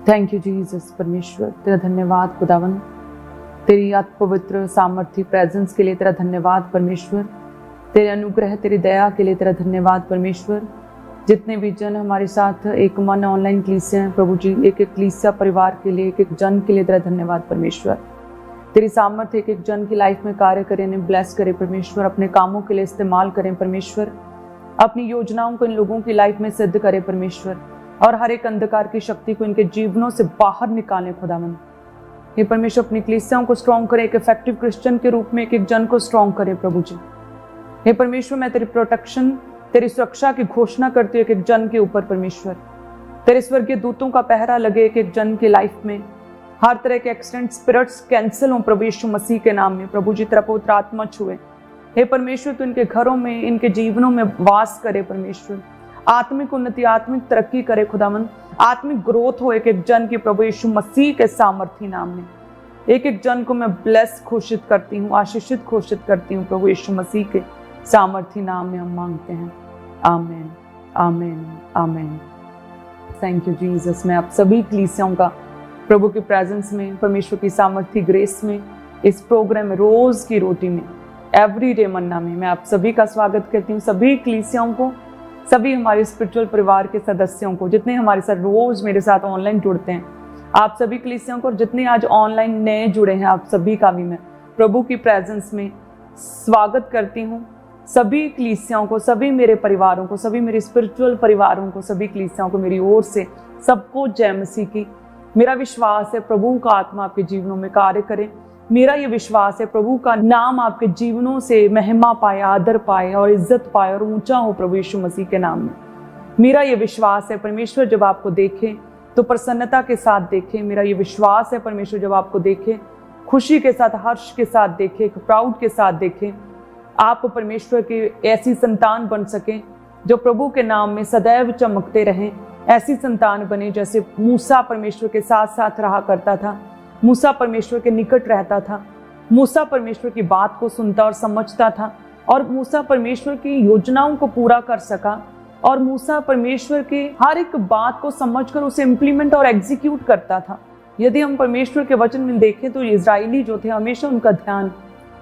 Thank you Jesus. परमेश्वर तेरा धन्यवाद खुदावन, तेरी अति पवित्र सामर्थ्य प्रेजेंस के लिए तेरा धन्यवाद परमेश्वर, तेरे अनुग्रह तेरी दया के लिए तेरा धन्यवाद परमेश्वर। जितने भी जन हमारे साथ एक मन ऑनलाइन क्लीसिया हैं प्रभु जी, एक एक क्लीसिया परिवार के लिए, एक एक जन के लिए तेरा धन्यवाद परमेश्वर। तेरी सामर्थ्य एक एक जन की लाइफ में कार्य करें, इन्हें ब्लेस करें परमेश्वर, अपने कामों के लिए इस्तेमाल करें परमेश्वर, अपनी योजनाओं को इन लोगों की लाइफ में सिद्ध करें परमेश्वर, और हर एक अंधकार की शक्ति को इनके जीवनों से बाहर निकालें खुदावन। ये परमेश्वर अपनी कलीसियाओं को स्ट्रॉन्ग करे, एक इफेक्टिव क्रिश्चियन के रूप में एक एक जन को स्ट्रॉन्ग करे प्रभु जी। हे परमेश्वर, मैं तेरी प्रोटेक्शन, तेरी सुरक्षा की घोषणा करती हूँ एक एक जन के ऊपर परमेश्वर। तेरे स्वर्गीय दूतों का पहरा लगे एक एक जन की लाइफ में, हर तरह के एक्सीडेंट स्पिरिट्स कैंसिल हों प्रभु यीशु मसीह के नाम में। प्रभु जी तेरा पवित्र आत्मा छुए। हे परमेश्वर, तू इनके घरों में, इनके जीवनों में वास करे परमेश्वर, आत्मिक उन्नति, आत्मिक तरक्की करे खुदावन, आत्मिक ग्रोथ हो एक एक जन की प्रभु यीशु मसीह के सामर्थी नाम में। एक एक जन को मैं ब्लेस घोषित करती हूँ, आशीषित घोषित करती हूँ प्रभु यीशु मसीह के सामर्थी नाम में हम मांगते हैं। आमीन, आमीन, आमीन। Thank you Jesus. मैं आप सभी कलीसियाओं का प्रभु की प्रेजेंस में, परमेश्वर की सामर्थी ग्रेस में, इस प्रोग्राम में, रोज की रोटी में, एवरीडे मन्ना में मैं आप सभी का स्वागत करती हूँ। सभी कलीसियाओं को, सभी हमारे स्पिरिचुअल परिवार के सदस्यों को, जितने हमारे साथ रोज मेरे साथ ऑनलाइन जुड़ते हैं, आप सभी कलीसियाओं को, और जितने आज ऑनलाइन नए जुड़े हैं, आप सभी का भी मैं प्रभु की प्रेजेंस में स्वागत करती हूँ। सभी कलीसियाओं को, सभी मेरे परिवारों को, सभी मेरे स्पिरिचुअल परिवारों को, सभी कलीसियाओं को मेरी ओर से सबको जय मसीह की। मेरा विश्वास है प्रभु का आत्मा आपके जीवनों में कार्य करे। मेरा ये विश्वास है प्रभु का नाम आपके जीवनों से महिमा पाए, आदर पाए और इज्जत पाए और ऊंचा हो प्रभु यीशु मसीह के नाम में। मेरा ये विश्वास है परमेश्वर जब आपको देखे तो प्रसन्नता के साथ देखे। मेरा ये विश्वास है परमेश्वर जब आपको देखे खुशी के साथ, हर्ष के साथ देखे, प्राउड के साथ देखे। आप परमेश्वर की ऐसी संतान बन सके जो प्रभु के नाम में सदैव चमकते रहें। ऐसी संतान बने जैसे मूसा परमेश्वर के साथ साथ रहा करता था, मूसा परमेश्वर के निकट रहता था, मूसा परमेश्वर की बात को सुनता और समझता था, और मूसा परमेश्वर की योजनाओं को पूरा कर सका, और मूसा परमेश्वर की हर एक बात को समझकर उसे इम्प्लीमेंट और एग्जीक्यूट करता था। यदि हम परमेश्वर के वचन में देखें तो इजरायली जो थे, हमेशा उनका ध्यान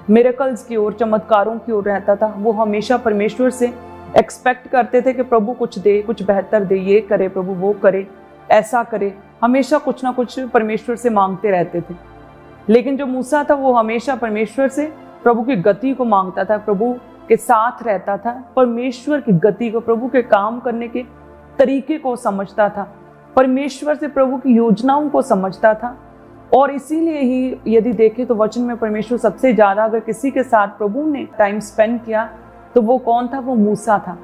मिरेकल्स की ओर, चमत्कारों की ओर रहता था। वो हमेशा परमेश्वर से एक्सपेक्ट करते थे कि प्रभु कुछ दे, कुछ बेहतर दे, ये करे प्रभु, वो करे, ऐसा करे। हमेशा कुछ ना कुछ परमेश्वर से मांगते रहते थे। लेकिन जो मूसा था वो हमेशा परमेश्वर से प्रभु की गति को मांगता था, प्रभु के साथ रहता था, परमेश्वर की गति को, प्रभु के काम करने के तरीके को समझता था, परमेश्वर से प्रभु की योजनाओं को समझता था। और इसीलिए ही यदि देखें तो वचन में परमेश्वर सबसे ज्यादा अगर किसी के साथ प्रभु ने टाइम स्पेंड किया तो वो कौन था? वो मूसा था।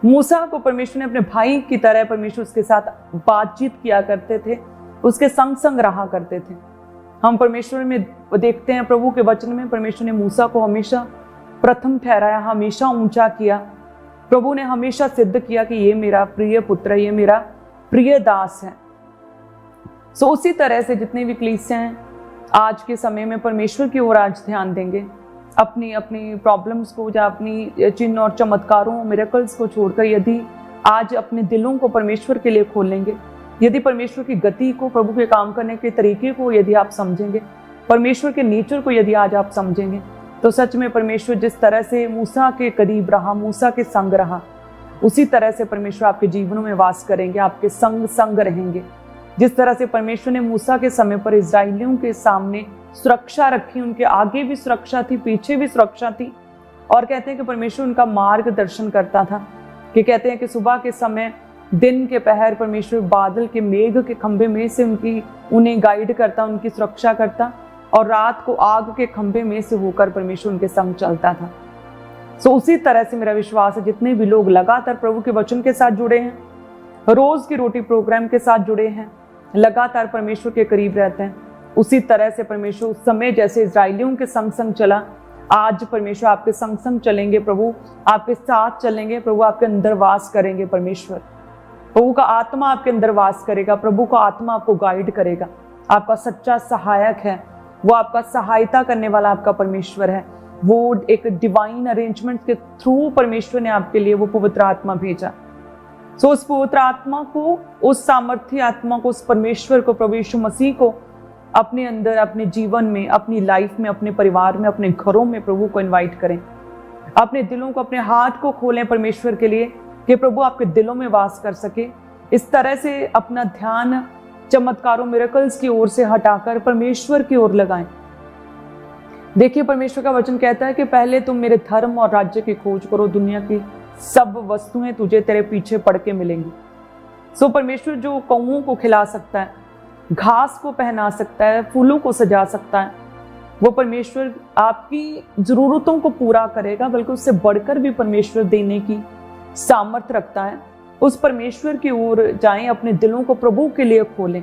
मूसा को परमेश्वर ने अपने भाई की तरह परमेश्वर उसके साथ बातचीत किया करते थे, उसके संग संग रहा करते थे। हम परमेश्वर में देखते हैं, प्रभु के वचन में परमेश्वर ने मूसा को हमेशा प्रथम ठहराया, हमेशा ऊंचा किया। प्रभु ने हमेशा सिद्ध किया कि ये मेरा प्रिय पुत्र, ये मेरा प्रिय दास है। सो उसी तरह से जितने भी कलीसियां हैं आज के समय में परमेश्वर की ओर आज ध्यान देंगे, अपनी अपनी प्रॉब्लम्स को या अपनी चिन्ह और चमत्कारों, मिरेकल्स को छोड़कर यदि आज अपने दिलों को परमेश्वर के लिए खोलेंगे, यदि परमेश्वर की गति को, प्रभु के काम करने के तरीके को यदि आप समझेंगे, परमेश्वर के नेचर को यदि आज आप समझेंगे, तो सच में परमेश्वर जिस तरह से मूसा के करीब रहा, मूसा के संग रहा, उसी तरह से परमेश्वर आपके जीवनों में वास करेंगे, आपके संग संग रहेंगे। जिस तरह से परमेश्वर ने मूसा के समय पर इजराइलियों के सामने सुरक्षा रखी, उनके आगे भी सुरक्षा थी, पीछे भी सुरक्षा थी, और कहते हैं कि परमेश्वर उनका मार्गदर्शन करता था। कि कहते हैं कि सुबह के समय, दिन के पहर परमेश्वर बादल के, मेघ के खंभे में से उन्हें गाइड करता, उनकी सुरक्षा करता, और रात को आग के खंभे में से होकर परमेश्वर उनके संग चलता था। सो उसी तरह से मेरा विश्वास है जितने भी लोग लगातार प्रभु के वचन के साथ जुड़े हैं, रोज की रोटी प्रोग्राम के साथ जुड़े हैं, लगातार परमेश्वर के करीब रहते हैं, उसी तरह से परमेश्वर उस समय जैसे इजराइलियों के संग संग चला, आज परमेश्वर आपके संग संग चलेंगे। प्रभु आपके साथ चलेंगे, प्रभु आपके अंदर वास करेंगे। परमेश्वर प्रभु का आत्मा आपके अंदर वास करेगा, प्रभु का आत्मा आपको गाइड करेगा, आपका सच्चा सहायक है, वो आपका सहायता करने वाला आपका परमेश्वर है। वो एक डिवाइन अरेंजमेंट के थ्रू परमेश्वर ने आपके लिए वो पवित्र आत्मा भेजा। सो उस पवित्र आत्मा को, उस सामर्थ्य आत्मा को, उस परमेश्वर को, प्रभु यीशु मसीह को अपने अंदर, अपने जीवन में, अपनी लाइफ में, अपने परिवार में, अपने घरों में प्रभु को इनवाइट करें। अपने दिलों को, अपने हार्ट को खोलें परमेश्वर के लिए कि प्रभु आपके दिलों में वास कर सके। इस तरह से अपना ध्यान चमत्कारों, मिरेकल्स की ओर से हटाकर परमेश्वर की ओर लगाएं। देखिए, परमेश्वर का वचन कहता है कि पहले तुम मेरे धर्म और राज्य की खोज करो, दुनिया की सब वस्तुएं तुझे तेरे पीछे पड़ के मिलेंगी। सो परमेश्वर जो कौओं को खिला सकता है, घास को पहना सकता है, फूलों को सजा सकता है, वो परमेश्वर आपकी जरूरतों को पूरा करेगा, बल्कि उससे बढ़कर भी परमेश्वर देने की सामर्थ्य रखता है। उस परमेश्वर की ओर जाएं, अपने दिलों को प्रभु के लिए खोलें,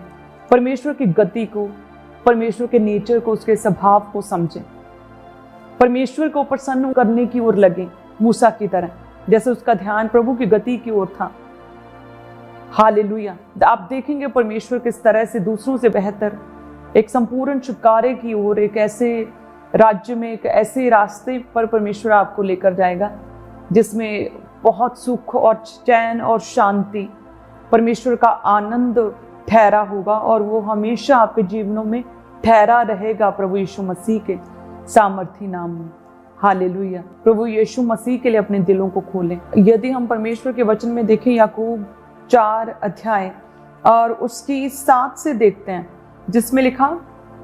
परमेश्वर की गति को, परमेश्वर के नेचर को, उसके स्वभाव को समझें, परमेश्वर को प्रसन्न करने की ओर लगे, मूसा की तरह, जैसे उसका ध्यान प्रभु की गति की ओर था। हालेलुया। आप देखेंगे परमेश्वर किस तरह से दूसरों से बेहतर एक संपूर्ण छुटकारे की ओर, एक ऐसे राज्य में, एक ऐसे रास्ते पर परमेश्वर आपको लेकर जाएगा जिसमें बहुत सुख और चैन और शांति, परमेश्वर का आनंद ठहरा होगा, और वो हमेशा आपके जीवनों में ठहरा रहेगा प्रभु यीशु मसीह के सामर्थी नाम में। हालेलुया। प्रभु यीशु मसीह के लिए अपने दिलों को खोलें। यदि हम परमेश्वर के वचन में देखें, याकूब 4 अध्याय और उसकी 7 से देखते हैं, जिसमें लिखा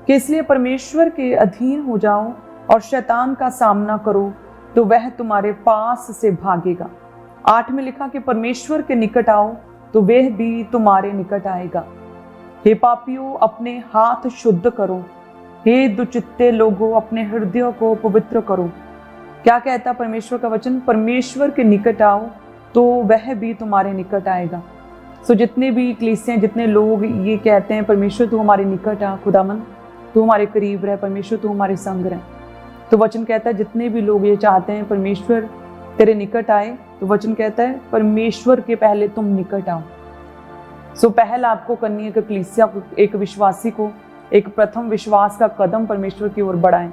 कि इसलिए परमेश्वर के अधीन हो जाओ और शैतान का सामना करो तो वह तुम्हारे पास से भागेगा। 8 में लिखा कि परमेश्वर के निकट आओ तो वह भी तुम्हारे निकट आएगा। हे पापियों, अपने हाथ शुद्ध करो, हे दुचित्ते लोगों, अपने हृदयों को पवित्र करो। क्या कहता परमेश्वर का वचन? परमेश्वर के निकट आओ तो वह भी तुम्हारे निकट आएगा। सो जितने भी कलीसियां, जितने लोग ये कहते हैं परमेश्वर तू हमारे निकट आ, खुदावन तू हमारे करीब रह, परमेश्वर तू हमारे संग रह, तो वचन कहता है जितने भी लोग ये चाहते हैं परमेश्वर तेरे निकट आए, तो वचन कहता है परमेश्वर के पहले तुम निकट आओ। सो पहल आपको करनी है कि कलीसिया को, एक विश्वासी को एक प्रथम विश्वास का कदम परमेश्वर की ओर बढ़ाएं।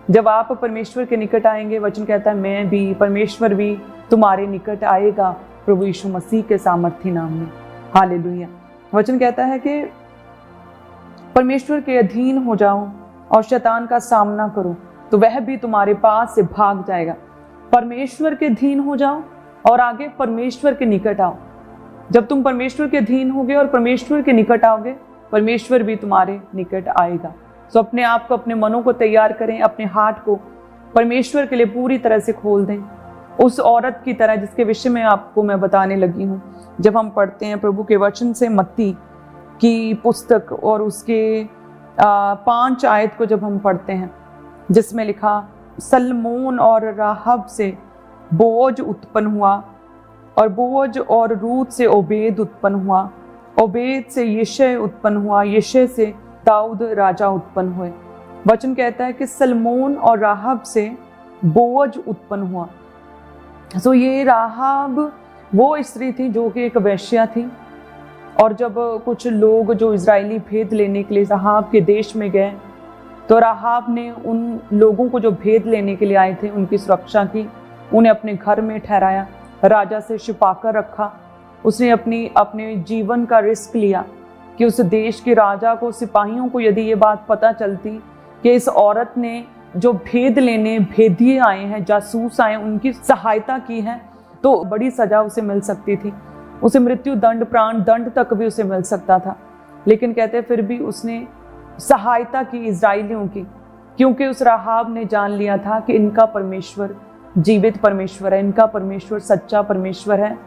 जब आप परमेश्वर के निकट आएंगे, वचन कहता है मैं भी, परमेश्वर भी तुम्हारे निकट आएगा प्रभु यीशु मसीह के सामर्थी नाम में। हालेलुया। वचन कहता है कि परमेश्वर के अधीन हो जाओ और शैतान का सामना करो तो वह भी तुम्हारे पास से भाग जाएगा। परमेश्वर के अधीन हो जाओ और आगे परमेश्वर के निकट आओ। जब तुम परमेश्वर के अधीन होगे और परमेश्वर के निकट आओगे, परमेश्वर भी तुम्हारे निकट आएगा। तो अपने आप को, अपने मनों को तैयार करें, अपने हार्ट को परमेश्वर के लिए पूरी तरह से खोल दें, उस औरत की तरह जिसके विषय में आपको मैं बताने लगी हूँ। जब हम पढ़ते हैं प्रभु के वचन से मत्ती की पुस्तक और उसके 5 आयत को जब हम पढ़ते हैं, जिसमें लिखा सलमोन और राहब से बोअज उत्पन्न हुआ और बोअज और रूत से ओबेद उत्पन्न हुआ, ओबेद से यिशै उत्पन्न हुआ, यिशै से दाऊद राजा उत्पन्न हुए। वचन कहता है कि सलमोन और राहब से बोअज उत्पन्न हुआ। सो ये राहब वो स्त्री थी जो कि एक वेश्या थी, और जब कुछ लोग जो इजरायली भेद लेने के लिए राहब के देश में गए, तो राहब ने उन लोगों को जो भेद लेने के लिए आए थे उनकी सुरक्षा की, उन्हें अपने घर में ठहराया, राजा से छिपाकर रखा। उसने अपने जीवन का रिस्क लिया कि उस देश के राजा को, सिपाहियों को यदि ये बात पता चलती कि इस औरत ने जो भेद लेने भेदिए आए हैं, जासूस आए, उनकी सहायता की है, तो बड़ी सजा उसे मिल सकती थी। उसे मृत्यु दंड, प्राण दंड तक भी उसे मिल सकता था। लेकिन कहते हैं फिर भी उसने सहायता की इजराइलियों की, क्योंकि उस राहब ने जान लिया था कि इनका परमेश्वर जीवित परमेश्वर है, इनका परमेश्वर सच्चा परमेश्वर है,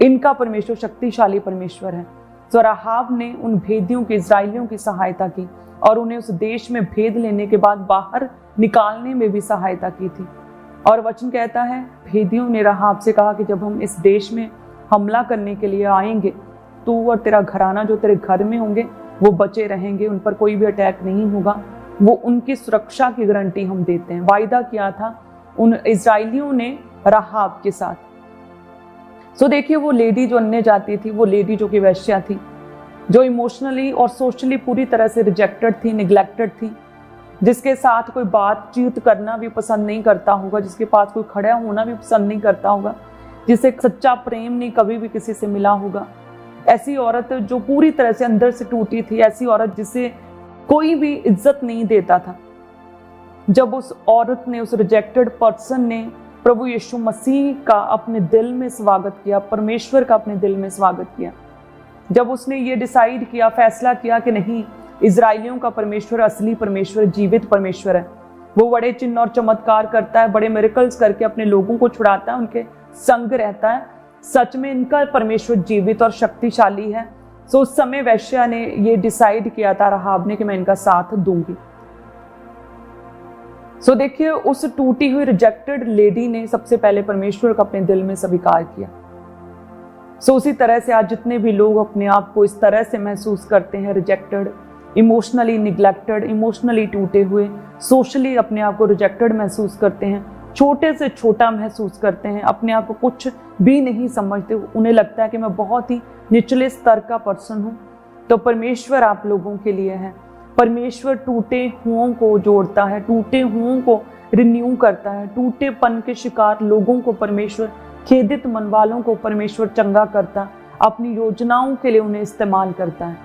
इनका परमेश्वर शक्तिशाली परमेश्वर है। तो राहब ने उन भेदियों की, इजराइलियों की सहायता की और उन्हें उस देश में भेद लेने के बाद बाहर निकालने में भी सहायता की थी। और वचन कहता है भेदियों ने राहब से कहा कि जब हम इस देश में हमला करने के लिए आएंगे, तू और तेरा घराना जो तेरे घर में होंगे वो बचे रहेंगे, उन पर कोई भी अटैक नहीं होगा। वो उनकी सुरक्षा की गारंटी हम देते हैं। वायदा किया था उन इजराइलियों ने राहब के साथ। सो देखिए, वो लेडी जो अन्य जाति थी, वो लेडी जो कि वैश्या थी, जो इमोशनली और सोशली पूरी तरह से रिजेक्टेड थी, निग्लेक्टेड थी, जिसके साथ कोई बातचीत करना भी पसंद नहीं करता होगा, जिसके पास कोई खड़ा होना भी पसंद नहीं करता होगा, जिसे सच्चा प्रेम नहीं कभी भी किसी से मिला होगा। ऐसी औरत जो पूरी तरह से अंदर से टूटी थी, ऐसी औरत जिसे कोई भी इज्जत नहीं देता था। जब उस औरत ने, उस रिजेक्टेड पर्सन ने प्रभु यीशु मसीह का अपने दिल में स्वागत किया, परमेश्वर का अपने दिल में स्वागत किया, जब उसने ये डिसाइड किया, फैसला किया कि नहीं, इजराइलियों का परमेश्वर असली परमेश्वर, जीवित परमेश्वर है, वो बड़े चिन्ह और चमत्कार करता है, बड़े मिरेकल्स करके अपने लोगों को छुड़ाता है, उनके संग रहता है, सच में इनका परमेश्वर जीवित और शक्तिशाली है। सो उस समय वेश्या ने ये डिसाइड किया था, राहाब ने, कि मैं इनका साथ दूंगी। सो देखिए, उस टूटी हुई रिजेक्टेड लेडी ने सबसे पहले परमेश्वर का अपने दिल में स्वीकार किया। सो उसी तरह से आज जितने भी लोग अपने आप को इस तरह से महसूस करते हैं, रिजेक्टेड, इमोशनली निग्लेक्टेड, इमोशनली टूटे हुए, सोशली अपने आप को रिजेक्टेड महसूस करते हैं, छोटे से छोटा महसूस करते हैं, अपने आप को कुछ भी नहीं समझते, उन्हें लगता है कि मैं बहुत ही निचले स्तर का पर्सन हूँ, तो परमेश्वर आप लोगों के लिए है। परमेश्वर टूटे हुओं को जोड़ता है, टूटे हुओं को रिन्यू करता है, टूटेपन के शिकार लोगों को परमेश्वर, खेदित मन वालों को परमेश्वर चंगा करता, अपनी योजनाओं के लिए उन्हें इस्तेमाल करता है।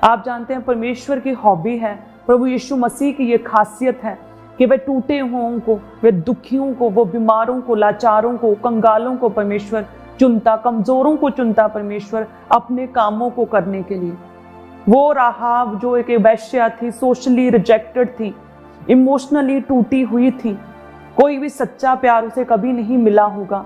आप जानते हैं परमेश्वर की हॉबी है, प्रभु यीशु मसीह की ये खासियत है कि वह टूटे हुओं को, वह दुखियों को, वो बीमारों को, लाचारों को, कंगालों को परमेश्वर चुनता, कमजोरों को चुनता परमेश्वर अपने कामों को करने के लिए। वो राहाब जो एक वैश्या थी, सोशली रिजेक्टेड थी, इमोशनली टूटी हुई थी, कोई भी सच्चा प्यार उसे कभी नहीं मिला होगा,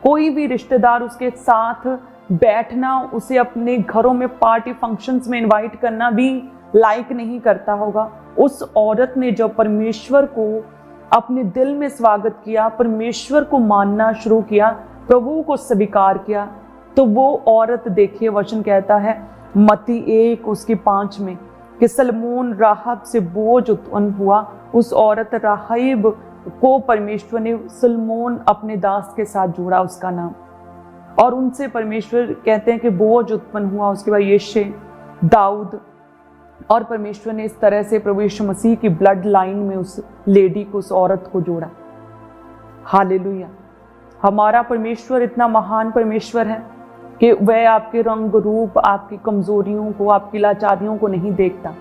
कोई भी रिश्तेदार उसके साथ बैठना, उसे अपने घरों में पार्टी फंक्शंस में इनवाइट करना भी लाइक नहीं करता होगा। उस औरत ने जब परमेश्वर को अपने दिल में स्वागत किया, परमेश्वर को मानना शुरू किया, प्रभु को स्वीकार किया, तो वो औरत, देखिए वचन कहता है मत्ती 1:5 में कि सलमोन राहब से बोझ उत्पन्न हुआ। उस औरत राहिब को परमेश्वर ने सलमोन अपने दास के साथ जोड़ा, उसका नाम, और उनसे परमेश्वर कहते हैं कि बोझ उत्पन्न हुआ। उसके बाद यिशै, दाऊद, और परमेश्वर ने इस तरह से प्रभु यीशु मसीह की ब्लड लाइन में उस लेडी को, उस औरत को जोड़ा। हालेलुया। हमारा परमेश्वर इतना महान परमेश्वर है कि वह आपके रंग रूप, आपकी कमजोरियों को, आपकी लाचारियों को नहीं देखता।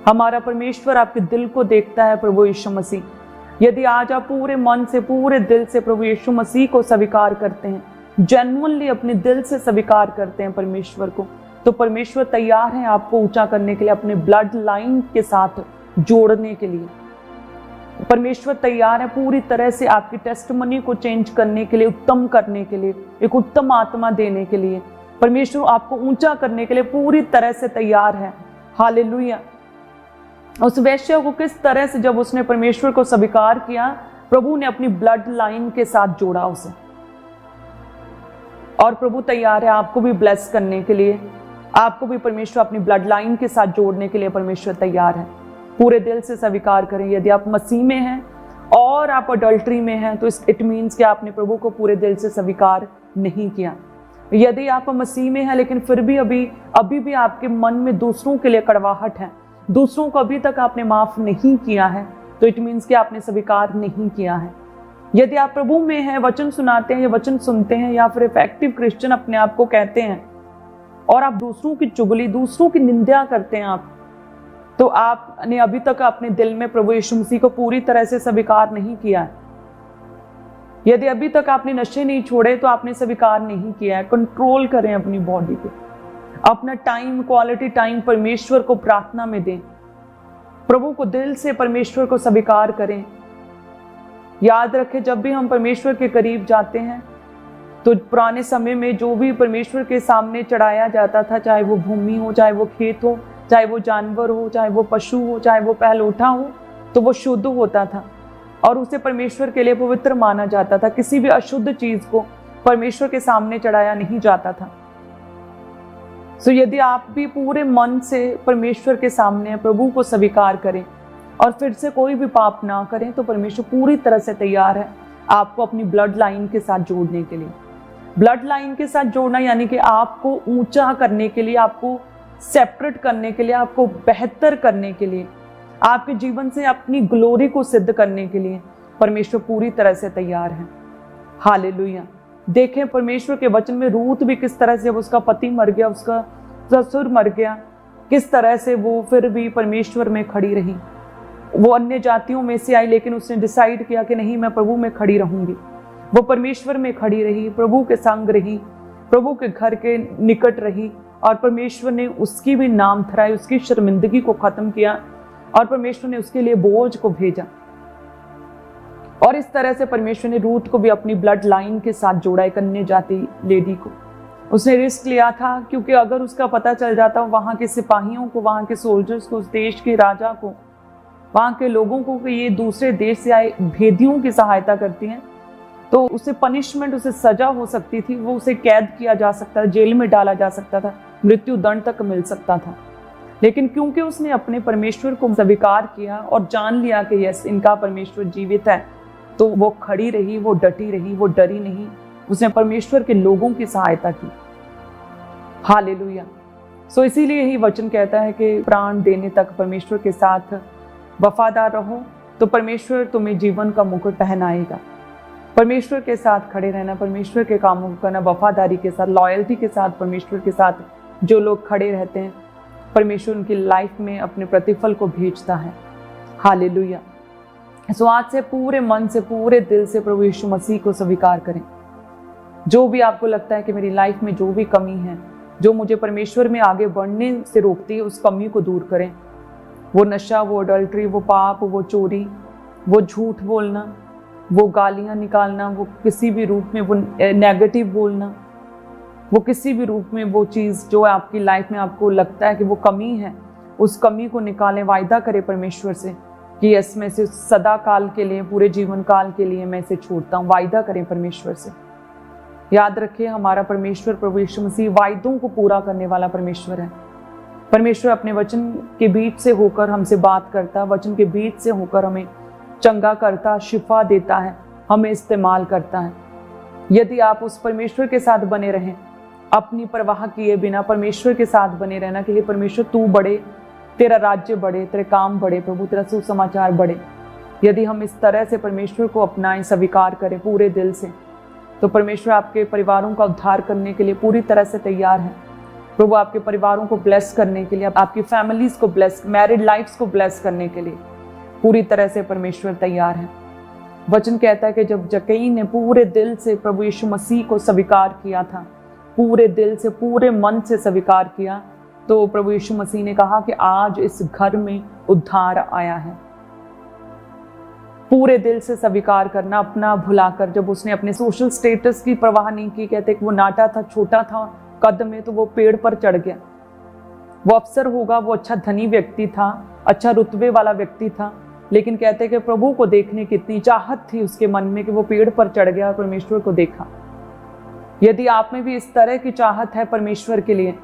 हमारा परमेश्वर आपके दिल को देखता है, प्रभु यीशु मसीह। यदि आज आप पूरे मन से, पूरे दिल से प्रभु यीशु मसीह को स्वीकार करते हैं, जेन्युइनली अपने दिल से स्वीकार करते हैं परमेश्वर को, तो परमेश्वर तैयार है आपको ऊंचा करने के लिए, अपने ब्लड लाइन के साथ जोड़ने के लिए। परमेश्वर तैयार है पूरी तरह से आपकी टेस्टिमनी को चेंज करने के लिए, उत्तम करने के लिए, एक उत्तम आत्मा देने के लिए। परमेश्वर आपको ऊंचा करने के लिए पूरी तरह से तैयार है। हालेलुया। उस वैश्या को किस तरह से, जब उसने परमेश्वर को स्वीकार किया, प्रभु ने अपनी ब्लड लाइन के साथ जोड़ा उसे, और प्रभु तैयार है आपको भी ब्लेस करने के लिए, आपको भी परमेश्वर अपनी ब्लड लाइन के साथ जोड़ने के लिए परमेश्वर तैयार है। पूरे दिल से स्वीकार करें। यदि आप मसीह में हैं और आप अडल्ट्री में हैं, तो इट मीन्स कि आपने प्रभु को पूरे दिल से स्वीकार नहीं किया। यदि आप मसीह में हैं लेकिन फिर भी अभी भी आपके मन में दूसरों के लिए कड़वाहट है, दूसरों को अभी तक आपने माफ नहीं किया है, तो इट मीन्स कि आपने स्वीकार नहीं किया है। यदि आप प्रभु में हैं, वचन सुनाते हैं या वचन सुनते हैं, या फिर इफेक्टिव क्रिश्चियन अपने आप को कहते हैं, और आप दूसरों की चुगली, दूसरों की निंदा करते हैं आप, तो आपने अभी तक अपने दिल में प्रभु यीशु मसीह को पूरी तरह से स्वीकार नहीं किया है। यदि अभी तक आपने नशे नहीं छोड़े, तो आपने स्वीकार नहीं किया है। कंट्रोल करें अपनी बॉडी पे, अपना टाइम, क्वालिटी टाइम परमेश्वर को प्रार्थना में दें, प्रभु को दिल से परमेश्वर को स्वीकार करें। याद रखें, जब भी हम परमेश्वर के करीब जाते हैं, तो पुराने समय में जो भी परमेश्वर के सामने चढ़ाया जाता था, चाहे वो भूमि हो, चाहे वो खेत हो, चाहे वो जानवर हो, चाहे वो पशु हो, चाहे वो पहलौठा हो, तो वो शुद्ध होता था और उसे परमेश्वर के लिए पवित्र माना जाता था। किसी भी अशुद्ध चीज को परमेश्वर के सामने चढ़ाया नहीं जाता था। सो यदि आप भी पूरे मन से परमेश्वर के सामने प्रभु को स्वीकार करें और फिर से कोई भी पाप ना करें, तो परमेश्वर पूरी तरह से तैयार है आपको अपनी ब्लड लाइन के साथ जोड़ने के लिए। ब्लड लाइन के साथ जोड़ना यानी कि आपको ऊंचा करने के लिए, आपको सेपरेट करने के लिए, आपको बेहतर करने के लिए, आपके जीवन से अपनी ग्लोरी को सिद्ध करने के लिए परमेश्वर पूरी तरह से तैयार है। हालेलुया। देखें परमेश्वर के वचन में रूत भी किस तरह से, जब उसका पति मर गया, उसका ससुर मर गया, किस तरह से वो फिर भी परमेश्वर में खड़ी रही। वो अन्य जातियों में से आई, लेकिन उसने डिसाइड किया कि नहीं, मैं प्रभु में खड़ी रहूंगी। वो परमेश्वर में खड़ी रही, प्रभु के संग रही, प्रभु के घर के निकट रही, और परमेश्वर ने उसकी भी नाम थराई, उसकी शर्मिंदगी को खत्म किया, और परमेश्वर ने उसके लिए बोझ को भेजा। और इस तरह से परमेश्वर ने रूत को भी अपनी ब्लड लाइन के साथ जोड़ा, एक अन्य जाति लेडी को। उसने रिस्क लिया था, क्योंकि अगर उसका पता चल जाता वहां के सिपाहियों को, वहां के सोल्जर्स को, उस देश के राजा को, वहां के लोगों को कि ये दूसरे देश से आए भेदियों की सहायता करती हैं, तो उसे पनिशमेंट, उसे सजा हो सकती थी। वो उसे कैद किया जा सकता था, जेल में डाला जा सकता था, मृत्यु दंड तक मिल सकता था। लेकिन क्योंकि उसने अपने परमेश्वर को स्वीकार किया और जान लिया कि यस, इनका परमेश्वर जीवित है, तो वो खड़ी रही, वो डटी रही, वो डरी नहीं। उसने परमेश्वर के लोगों की सहायता की। हालेलुया। सो इसीलिए यही वचन कहता है कि प्राण देने तक परमेश्वर के साथ वफादार रहो, तो परमेश्वर तुम्हें जीवन का मुकुट पहनाएगा। परमेश्वर के साथ खड़े रहना, परमेश्वर के कामों को करना, वफादारी के साथ, लॉयल्टी के साथ परमेश्वर के साथ जो लोग खड़े रहते हैं, परमेश्वर उनकी लाइफ में अपने प्रतिफल को भेजता है। हालेलुया। सो आज से पूरे मन से, पूरे दिल से प्रभु यीशु मसीह को स्वीकार करें। जो भी आपको लगता है कि मेरी लाइफ में जो भी कमी है, जो मुझे परमेश्वर में आगे बढ़ने से रोकती है, उस कमी को दूर करें। वो नशा, वो अडल्ट्री, वो पाप, वो चोरी, वो झूठ बोलना, वो गालियां निकालना, वो किसी भी रूप में वो नेगेटिव बोलना, वो किसी भी रूप में वो चीज़ जो आपकी लाइफ में आपको लगता है कि वो कमी है, उस कमी को निकालें। वायदा करें परमेश्वर से कि यस, मैं इसे सदा काल के लिए, पूरे जीवन काल के लिए मैं इसे छोड़ता हूँ। वायदा करें परमेश्वर से। याद रखिए, हमारा परमेश्वर प्रभु यीशु मसीह वायदों को पूरा करने वाला परमेश्वर है। परमेश्वर अपने वचन के बीच से होकर हमसे बात करता, वचन के बीच से होकर हमें चंगा करता, शिफा देता है, हमें इस्तेमाल करता है। यदि आप उस परमेश्वर के साथ बने रहें, अपनी परवाह किए बिना परमेश्वर के साथ बने रहना कि हे परमेश्वर, तू बढ़े, तेरा राज्य बढ़े, तेरे काम बढ़े, प्रभु तेरा सुसमाचार बढ़े। यदि हम इस तरह से परमेश्वर को अपनाएं, स्वीकार करें पूरे दिल से, तो परमेश्वर आपके परिवारों का उद्धार करने के लिए पूरी तरह से तैयार है। प्रभु आपके परिवारों को ब्लेस करने के लिए, आपकी फैमिलीज को ब्लेस, मैरिड लाइफ्स को ब्लेस करने के लिए पूरी तरह से परमेश्वर तैयार है। वचन कहता है कि जब जक्कई ने पूरे दिल से प्रभु यीशु मसीह को स्वीकार किया था, पूरे दिल से, पूरे मन से स्वीकार किया, तो प्रभु यीशु मसीह ने कहा कि आज इस घर में उद्धार आया है। पूरे दिल से स्वीकार करना, अपना भुलाकर। जब उसने अपने सोशल स्टेटस की परवाह नहीं की, कहते कि वो नाटा था, छोटा था कद में, तो वो पेड़ पर चढ़ गया। वो अफसर होगा, वो अच्छा धनी व्यक्ति था, अच्छा रुतबे वाला व्यक्ति था, लेकिन कहते कि प्रभु को देखने की इतनी चाहत थी उसके मन में कि वो पेड़ पर चढ़ गया और परमेश्वर को देखा। यदि आप में भी इस तरह की चाहत है परमेश्वर के लिए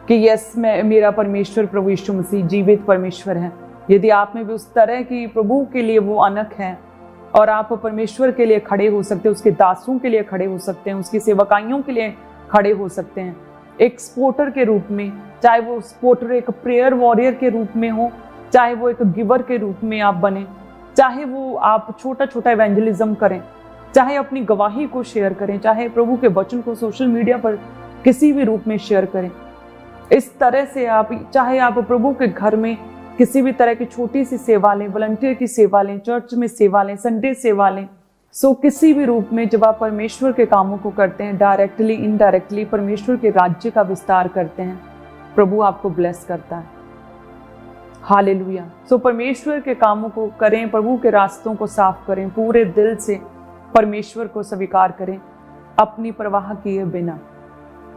कि यस, मेरा परमेश्वर प्रभु यीशु मसीह जीवित परमेश्वर है, यदि आप में भी उस तरह की प्रभु के लिए वो अनख है और आप परमेश्वर के लिए खड़े हो सकते हैं, उसके दासों के लिए खड़े हो सकते हैं, उसकी सेवकाइयों के लिए खड़े हो सकते हैं, एक सपोर्टर के रूप में, चाहे वो सपोर्टर एक प्रेयर वॉरियर के रूप में हो, चाहे वो एक गिवर के रूप में आप बने, चाहे वो आप छोटा छोटा इवेंजलिज्म करें, चाहे अपनी गवाही को शेयर करें, चाहे प्रभु के वचन को सोशल मीडिया पर किसी भी रूप में शेयर करें। इस तरह से आप, चाहे आप प्रभु के घर में किसी भी तरह की छोटी सी सेवा लें, वॉलंटियर की सेवा लें, चर्च में सेवा लें, संडे सेवा लें, सो किसी भी रूप में जब आप परमेश्वर के कामों को करते हैं, डायरेक्टली इनडायरेक्टली परमेश्वर के राज्य का विस्तार करते हैं, प्रभु आपको ब्लेस करता है। हालेलुया। सो परमेश्वर के कामों को करें, प्रभु के रास्तों को साफ करें, पूरे दिल से परमेश्वर को स्वीकार करें, अपनी परवाह किए बिना।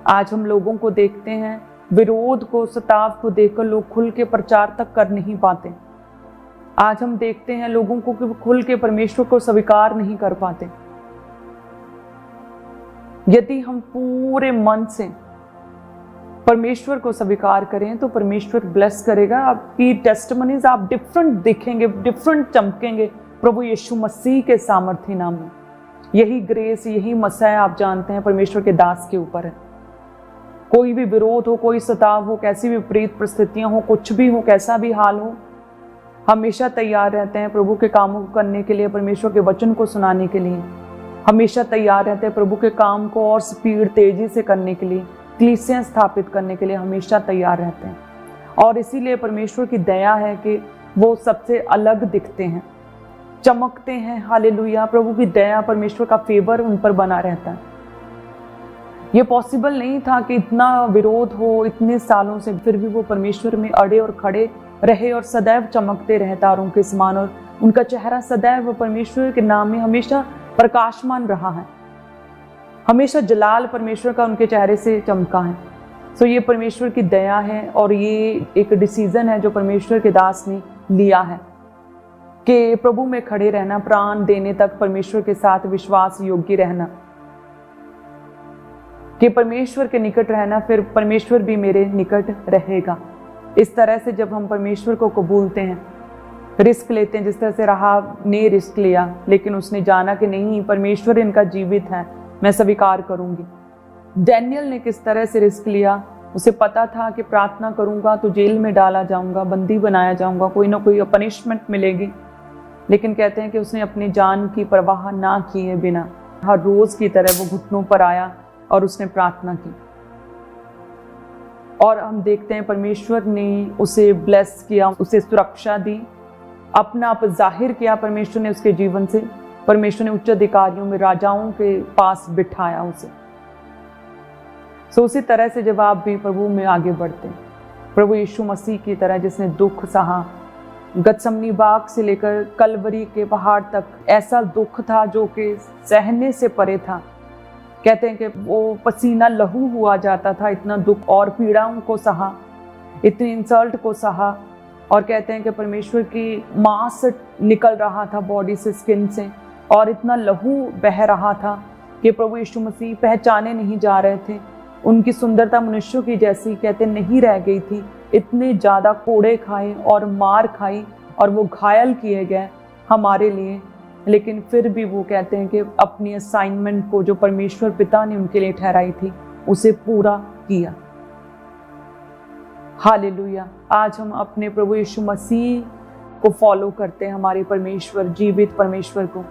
आज हम लोगों को देखते हैं, विरोध को, सताव को देखकर लोग खुल के प्रचार तक कर नहीं पाते। आज हम देखते हैं लोगों को कि खुल के परमेश्वर को स्वीकार नहीं कर पाते। यदि हम पूरे मन से परमेश्वर को स्वीकार करें तो परमेश्वर ब्लेस करेगा। आपकी टेस्टिमनीज आप डिफरेंट दिखेंगे, डिफरेंट चमकेंगे प्रभु यीशु मसीह के सामर्थ्य नाम में। यही ग्रेस, यही मसाया आप जानते हैं परमेश्वर के दास के ऊपर है। कोई भी विरोध हो, कोई सताव हो, कैसी भी विपरीत परिस्थितियां हो, कुछ भी हो, कैसा भी हाल हो, हमेशा तैयार रहते हैं प्रभु के कामों को करने के लिए, परमेश्वर के वचन को सुनाने के लिए। हमेशा तैयार रहते हैं प्रभु के काम को और स्पीड तेजी से करने के लिए, कलीसियां स्थापित करने के लिए हमेशा तैयार रहते हैं। और इसीलिए परमेश्वर की दया है कि वो सबसे अलग दिखते हैं, चमकते हैं। हालेलुया। प्रभु की दया, परमेश्वर का फेवर उन पर बना रहता है। ये पॉसिबल नहीं था कि इतना विरोध हो इतने सालों से, फिर भी वो परमेश्वर में अड़े और खड़े रहे और सदैव चमकते रहे तारों के समान, और उनका चेहरा सदैव परमेश्वर के नाम में हमेशा प्रकाशमान रहा है। हमेशा जलाल परमेश्वर का उनके चेहरे से चमका है। सो ये परमेश्वर की दया है, और ये एक डिसीजन है जो परमेश्वर के दास ने लिया है कि प्रभु में खड़े रहना, प्राण देने तक परमेश्वर के साथ विश्वास योग्य रहना, कि परमेश्वर के निकट रहना, फिर परमेश्वर भी मेरे निकट रहेगा। इस तरह से जब हम परमेश्वर को कबूलते हैं, रिस्क लेते हैं, जिस तरह से राहाब ने रिस्क लिया, लेकिन उसने जाना कि नहीं, परमेश्वर इनका जीवित है, मैं स्वीकार करूंगी। डैनियल ने किस तरह से रिस्क लिया, उसे पता था कि प्रार्थना करूंगा तो जेल में डाला जाऊंगा, बंदी बनाया जाऊंगा, कोई ना कोई पनिशमेंट मिलेगी, लेकिन कहते हैं कि उसने अपनी जान की परवाह ना किए बिना हर रोज की तरह वो घुटनों पर आया और उसने प्रार्थना की। और हम देखते हैं परमेश्वर ने उसे ब्लेस किया, उसे सुरक्षा दी, अपना आप जाहिर किया परमेश्वर ने उसके जीवन से। परमेश्वर ने उच्च अधिकारियों में, राजाओं के पास बिठाया उसे। सो उसी तरह से जब आप भी प्रभु में आगे बढ़ते हैं, प्रभु यीशु मसीह की तरह जिसने दुख सहा, गतसमनी बाग से लेकर कलवरी के पहाड़ तक ऐसा दुख था जो कि सहने से परे था। कहते हैं कि वो पसीना लहू हुआ जाता था, इतना दुख और पीड़ाओं को सहा, इतनी इंसल्ट को सहा, और कहते हैं कि परमेश्वर की मांस निकल रहा था बॉडी से, स्किन से, और इतना लहू बह रहा था कि प्रभु यीशु मसीह पहचाने नहीं जा रहे थे। उनकी सुंदरता मनुष्यों की जैसी कहते नहीं रह गई थी। इतने ज़्यादा कोड़े खाए और मार खाई और वो घायल किए गए हमारे लिए, लेकिन फिर भी वो कहते हैं कि अपनी असाइनमेंट को जो परमेश्वर पिता ने उनके लिए ठहराई थी उसे पूरा किया। हालेलुया। आज हम अपने प्रभु यीशु मसीह को फॉलो करते हैं, हमारे परमेश्वर, जीवित परमेश्वर को।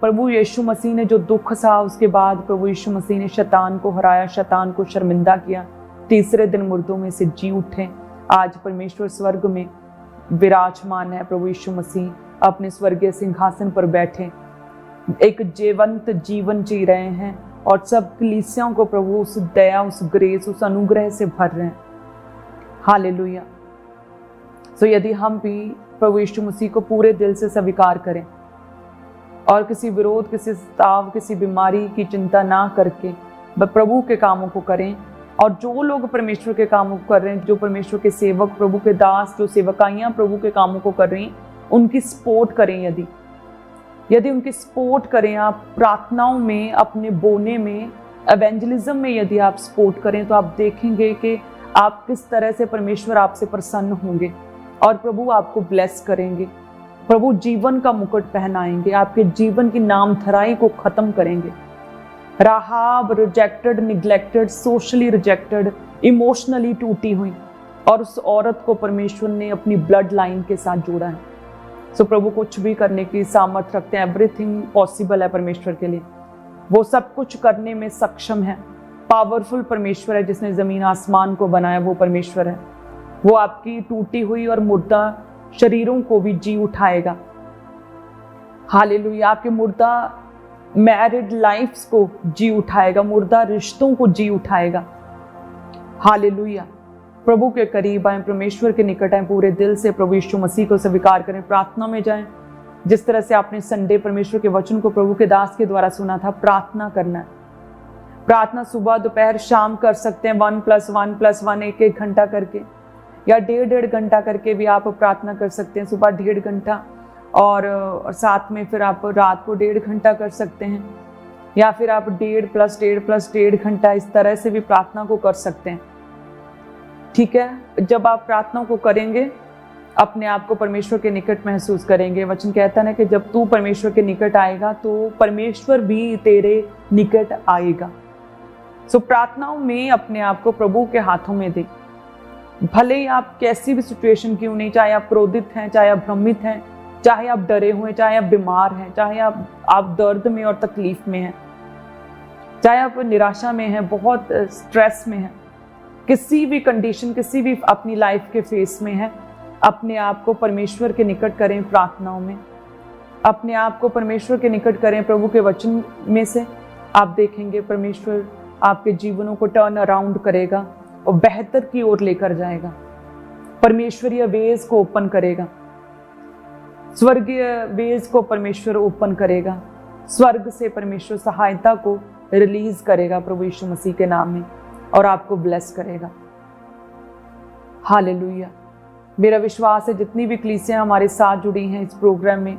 प्रभु यीशु मसीह ने जो दुख सहा, उसके बाद प्रभु यीशु मसीह ने शैतान को हराया, शैतान को शर्मिंदा किया, तीसरे दिन मुर्दों में से जी उठे। आज परमेश्वर स्वर्ग में विराजमान है। प्रभु यीशु मसीह अपने स्वर्गीय सिंहासन पर बैठे एक जीवंत जीवन जी रहे हैं, और सब कलीसियाओं को प्रभु उस दया, उस ग्रेस, उस अनुग्रह से भर रहे हैं। हालेलुया। सो यदि हम भी प्रभु यीशु मसीह को पूरे दिल से स्वीकार करें और किसी विरोध, किसी स्ताव, किसी बीमारी की चिंता ना करके प्रभु के कामों को करें, और जो लोग परमेश्वर के कामों को कर रहे हैं, जो परमेश्वर के सेवक, प्रभु के दास, जो सेवकाइयाँ प्रभु के कामों को कर रही हैं, उनकी सपोर्ट करें। यदि उनकी सपोर्ट करें, आप प्रार्थनाओं में, अपने बोने में, एवेंजलिज्म में यदि आप सपोर्ट करें, तो आप देखेंगे कि आप किस तरह से परमेश्वर आपसे प्रसन्न होंगे और प्रभु आपको ब्लेस करेंगे। प्रभु जीवन का मुकुट पहनाएंगे, आपके जीवन की नामधराई को खत्म करेंगे। Rahab rejected, neglected, socially rejected, emotionally टूटी हुई, और उस औरत को परमेश्वर ने अपनी ब्लड लाइन के साथ जोड़ा है। सो प्रभु कुछ भी करने की सामर्थ्य रखते हैं। एवरीथिंग पॉसिबल है परमेश्वर के लिए, वो सब कुछ करने में सक्षम है। पावरफुल परमेश्वर है, जिसने जमीन आसमान को बनाया, वो परमेश्वर है। वो आपकी टूटी हुई और मुर्दा शरीरों को भी जी उठाएगा। हालेलुया। आपके मुर्दा मैरिड लाइफ्स को जी उठाएगा, मुर्दा रिश्तों को जी उठाएगा। हालेलुया। प्रभु के करीब आए, परमेश्वर के निकट आए, पूरे दिल से प्रभु यीशु मसीह को स्वीकार करें, प्रार्थना में जाएं। जिस तरह से आपने संडे परमेश्वर के वचन को प्रभु के दास के द्वारा सुना था, प्रार्थना करना है। प्रार्थना सुबह, दोपहर, शाम कर सकते हैं, 1+1+1 एक घंटा करके, या 1.5 घंटा करके भी आप प्रार्थना कर सकते हैं। सुबह 1.5 घंटा, और साथ में फिर आप रात को 1.5 घंटा कर सकते हैं, या फिर आप 1.5+1+1.5 घंटा इस तरह से भी प्रार्थना को कर सकते हैं। ठीक है। जब आप प्रार्थना को करेंगे, अपने आप को परमेश्वर के निकट महसूस करेंगे। वचन कहता है कि जब तू परमेश्वर के निकट आएगा तो परमेश्वर भी तेरे निकट आएगा। सो प्रार्थनाओं में अपने आप को प्रभु के हाथों में दे। भले ही आप कैसी भी सिचुएशन क्यों नहीं, चाहे आप क्रोधित हैं, चाहे आप भ्रमित हैं, चाहे आप डरे हुए, चाहे आप बीमार हैं, चाहे आप दर्द में और तकलीफ में हैं, चाहे आप निराशा में हैं, बहुत स्ट्रेस में हैं, किसी भी कंडीशन, किसी भी अपनी लाइफ के फेस में हैं, अपने आप को परमेश्वर के निकट करें प्रार्थनाओं में, अपने आप को परमेश्वर के निकट करें प्रभु के वचन में से। आप देखेंगे परमेश्वर आपके जीवनों को टर्न अराउंड करेगा और बेहतर की ओर लेकर जाएगा। परमेश्वरीय वेज को ओपन करेगा, स्वर्गीय वेज को परमेश्वर ओपन करेगा, स्वर्ग से परमेश्वर सहायता को रिलीज करेगा प्रभु यीशु मसीह के नाम में, और आपको ब्लेस करेगा। हालेलुया। मेरा विश्वास है जितनी भी कलीसियां हमारे साथ जुड़ी हैं इस प्रोग्राम में,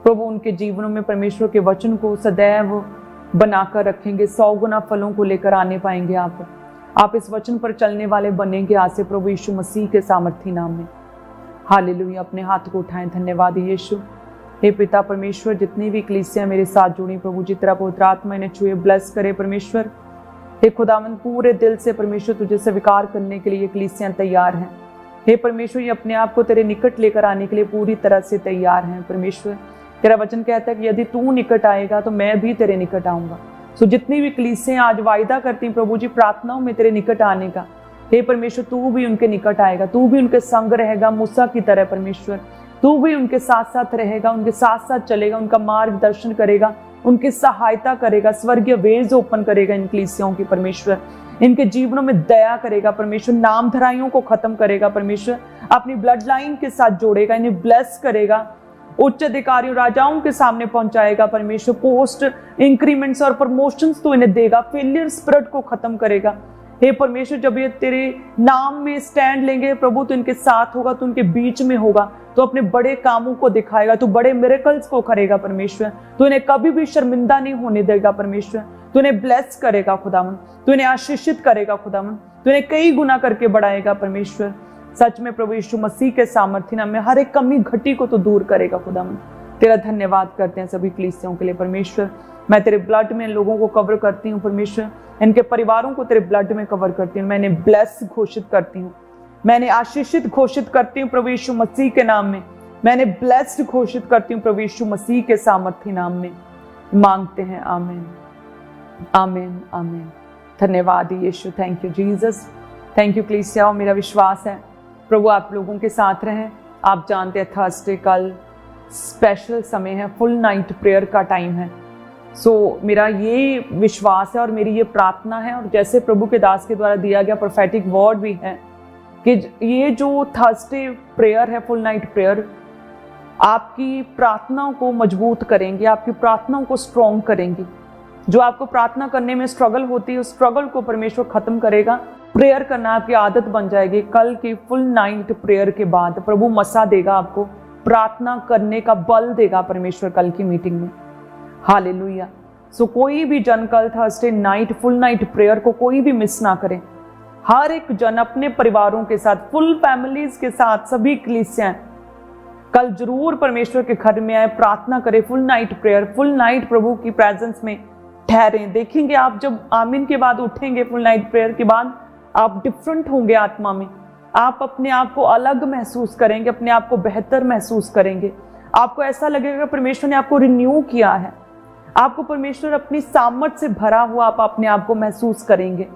प्रभु उनके जीवनों में परमेश्वर के वचन को सदैव बनाकर रखेंगे, 100 गुना फलों को लेकर आने पाएंगे। आप इस वचन पर चलने वाले बनेंगे आज से प्रभु यीशु मसीह के सामर्थी नाम में। हालेलुया। अपने हाथ को उठाएं। धन्यवाद यीशु। हे पिता परमेश्वर, जितनी भी कलीसियां मेरे साथ जुड़ी प्रभु जी, तेरा पवित्र आत्मा इन्हें छुए, ब्लेस करे परमेश्वर। हे खुदावन, पूरे दिल से परमेश्वर तुझे स्वीकार करने के लिए कलीसियां तैयार हैं। हे परमेश्वर, ये अपने आप को तेरे निकट लेकर आने के लिए पूरी तरह से तैयार हैं। परमेश्वर, तेरा वचन कहता है कि यदि तू निकट आएगा तो मैं भी तेरे निकट आऊंगा। सो जितनी भी कलीसियां आज वायदा करती हैं प्रभु जी प्रार्थनाओं में तेरे निकट आने का, हे परमेश्वर तू भी उनके निकट आएगा, तू भी उनके संग रहेगा मूसा की तरह। परमेश्वर, तू भी उनके साथ साथ रहेगा, उनके साथ साथ चलेगा, उनका मार्गदर्शन करेगा, उनकी सहायता करेगा, स्वर्गीय वेज ओपन करेगा इन कलीसियाओं की। परमेश्वर, इनके जीवनों में दया करेगा परमेश्वर, नामधराइयों को खत्म करेगा परमेश्वर, अपनी ब्लड लाइन के साथ जोड़ेगा, इन्हें ब्लेस करेगा, उच्च अधिकारियों राजाओं के सामने पहुंचाएगा परमेश्वर, पोस्ट इंक्रीमेंट्स और प्रमोशंस तो इन्हें देगा, फेलियर स्पिरिट को खत्म करेगा। हे परमेश्वर, जब ये तेरे नाम में स्टैंड लेंगे प्रभु तो इनके साथ होगा, तो उनके बीच में होगा, तो अपने बड़े कामों को दिखाएगा, तो बड़े मिरेकल्स को करेगा परमेश्वर, तो इन्हें कभी भी शर्मिंदा नहीं होने देगा परमेश्वर, तो इन्हें ब्लेस करेगा खुदावन, तो इन्हें आशीषित करेगा खुदावन, तो इन्हें कई गुना करके बढ़ाएगा परमेश्वर। सच में प्रभु यीशु मसीह के सामर्थ्य नाम में हर एक कमी घटी को तो दूर करेगा खुदावन। तेरा धन्यवाद करते हैं सभी कलीसियाओं के लिए परमेश्वर। मैं तेरे ब्लड में इन लोगों को कवर करती हूँ परमेश्वर, इनके परिवारों को तेरे ब्लड में कवर करती हूँ। मैंने ब्लेस घोषित करती हूँ, मैंने आशीषित घोषित करती हूँ प्रभु यीशु मसीह के नाम में, मैंने ब्लेस्ड घोषित करती हूँ प्रभु यीशु मसीह के सामर्थ्य नाम में मांगते हैं। आमीन, आमीन, आमीन। धन्यवाद यीशु। Thank you Jesus. Thank you कलीसियाओं। मेरा विश्वास है प्रभु आप लोगों के साथ रहें। आप जानते हैं थर्सडे कल स्पेशल समय है, फुल नाइट प्रेयर का टाइम है। सो मेरा ये विश्वास है और मेरी ये प्रार्थना है, और जैसे प्रभु के दास के द्वारा दिया गया प्रोफेटिक वर्ड भी है कि ये जो थर्सडे प्रेयर है, फुल नाइट प्रेयर, आपकी प्रार्थनाओं को मजबूत करेंगे, आपकी प्रार्थनाओं को स्ट्रॉन्ग करेंगी। जो आपको प्रार्थना करने में स्ट्रगल होती है उस स्ट्रगल को परमेश्वर खत्म करेगा। प्रेयर करना आपकी आदत बन जाएगी। कल की फुल नाइट प्रेयर के बाद प्रभु मसा देगा, आपको प्रार्थना करने का बल देगा परमेश्वर कल की मीटिंग में। हालेलुया। सो कोई भी जन कल Thursday night full night prayer को कोई भी मिस ना करे। हर एक जन अपने परिवारों के साथ, फुल फैमिलीज के साथ, सभी कलीसियां कल जरूर परमेश्वर के घर में आए, प्रार्थना करें, full night prayer, full night प्रभु की प्रेजेंस में ठहरें। देखेंगे आप जब आमीन के बाद उठेंगे फुल नाइट प्रेयर के बाद, आप डिफरेंट होंगे आत्मा में, आप अपने आप को अलग महसूस करेंगे, अपने आप को बेहतर महसूस करेंगे। आपको ऐसा लगेगा परमेश्वर ने आपको रिन्यू किया है, आपको परमेश्वर अपनी सामर्थ से भरा हुआ आप अपने आप को महसूस करेंगे।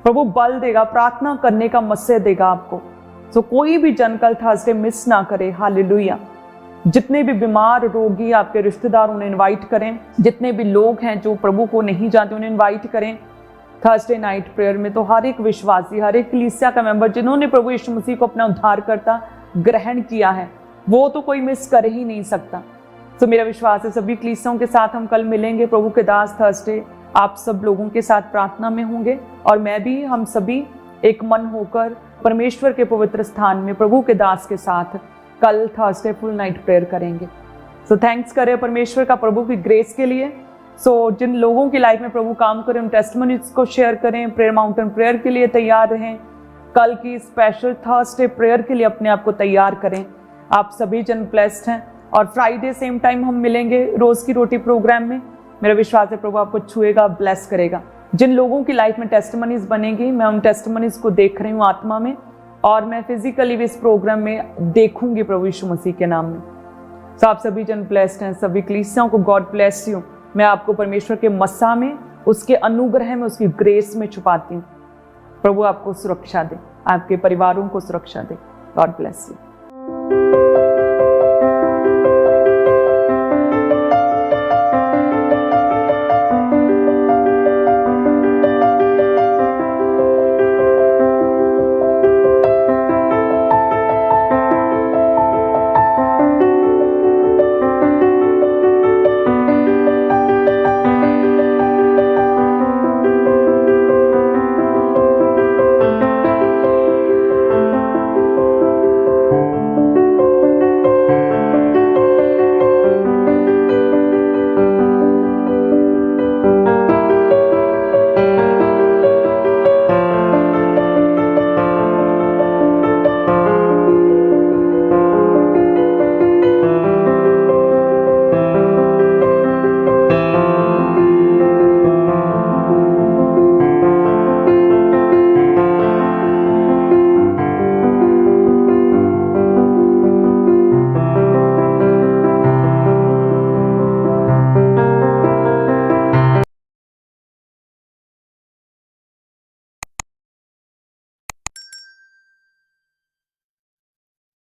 प्रभु बल देगा, प्रार्थना करने का मौका देगा आपको। सो कोई भी जन कल थर्सडे मिस ना करे। हालेलुया। जितने भी बीमार रोगी आपके रिश्तेदार उन्हें इनवाइट करें, जितने भी लोग हैं जो प्रभु को नहीं जानते उन्हें इनवाइट करें थर्सडे नाइट प्रेयर में। तो हर एक विश्वासी, हर एक कलीसिया का मेंबर जिन्होंने प्रभु यीशु मसीह को अपना उद्धारकर्ता ग्रहण किया है, वो तो कोई मिस कर ही नहीं सकता। तो मेरा विश्वास है सभी कलीसियाओं के साथ हम कल मिलेंगे। प्रभु के दास थर्सडे आप सब लोगों के साथ प्रार्थना में होंगे, और मैं भी, हम सभी एक मन होकर परमेश्वर के पवित्र स्थान में प्रभु के दास के साथ कल थर्सडे फुल नाइट प्रेयर करेंगे। सो थैंक्स करें परमेश्वर का प्रभु की ग्रेस के लिए। सो जिन लोगों की लाइफ में प्रभु काम करें उन टेस्टिमनीज को शेयर करें। प्रेयर माउंटेन प्रेयर के लिए तैयार रहें। कल की स्पेशल थर्सडे प्रेयर के लिए अपने आप को तैयार करें। आप सभी जन ब्लेस्ड हैं, और फ्राइडे सेम टाइम हम मिलेंगे रोज की रोटी प्रोग्राम में। मेरा विश्वास है प्रभु आपको छुएगा, ब्लेस करेगा। जिन लोगों की लाइफ में टेस्टिमनीज बनेगी, मैं उन टेस्टिमनीज को देख रही हूँ आत्मा में, और मैं फिजिकली भी इस प्रोग्राम में देखूंगी प्रभु यीशु मसीह के नाम में। सो आप सभी जन ब्लेस्ड हैं, सभी कलीसियाओं को गॉड ब्लेस यू। मैं आपको परमेश्वर के मस्सा में, उसके अनुग्रह में, उसकी ग्रेस में छुपाती हूँ। प्रभु आपको सुरक्षा दे, आपके परिवारों को सुरक्षा दे। God bless you.